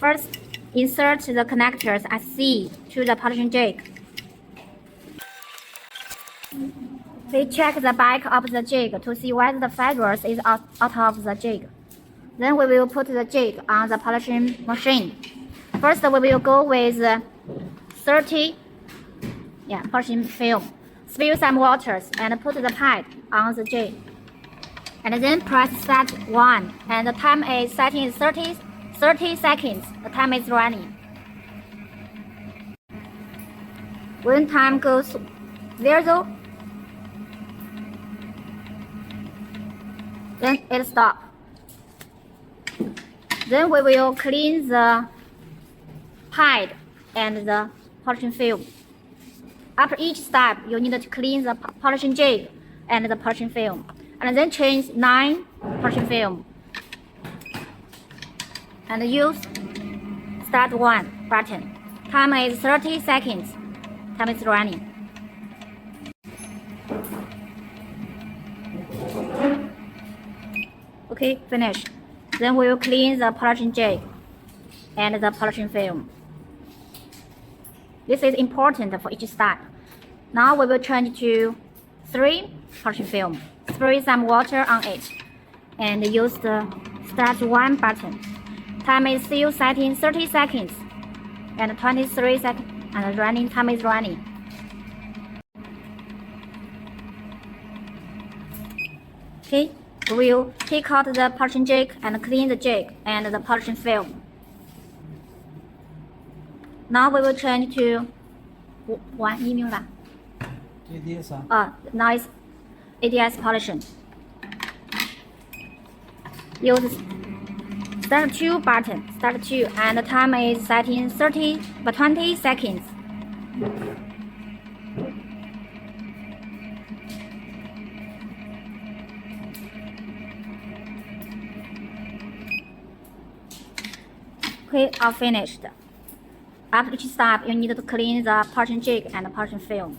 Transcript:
First, insert the connectors at C to the polishing jig. We check the back of the jig to see whether the fibers is out of the jig. Then we will put the jig on the polishing machine. First, we will go with 30 polishing film. Spill some waters and put the pad on the jig. And then press set 1. And the time is setting 30 seconds. The time is running. When time goes 0, then it stops. Then we will clean the pad and the polishing film. After each step, you need to clean the polishing jig and the polishing film. And then change 9 polishing film. And use start 1 button. Time is 30 seconds. Time is running. Okay, finished. Then we will clean the polishing jig and the polishing film. This is important for each step. Now we will change to 3 polishing film. Spray some water on it and use the start 1 button. Time is still setting 30 seconds and 23 seconds and running. Time is running. Okay, we will take out the polishing jig and clean the jig and the polishing film. Now we will change to 1 email吧 ADS now it's ADS polishing. Use start 2 button, start 2, and the time is setting 20 seconds. Okay, all finished. After each step, you need to clean the polishing jig and the polishing film.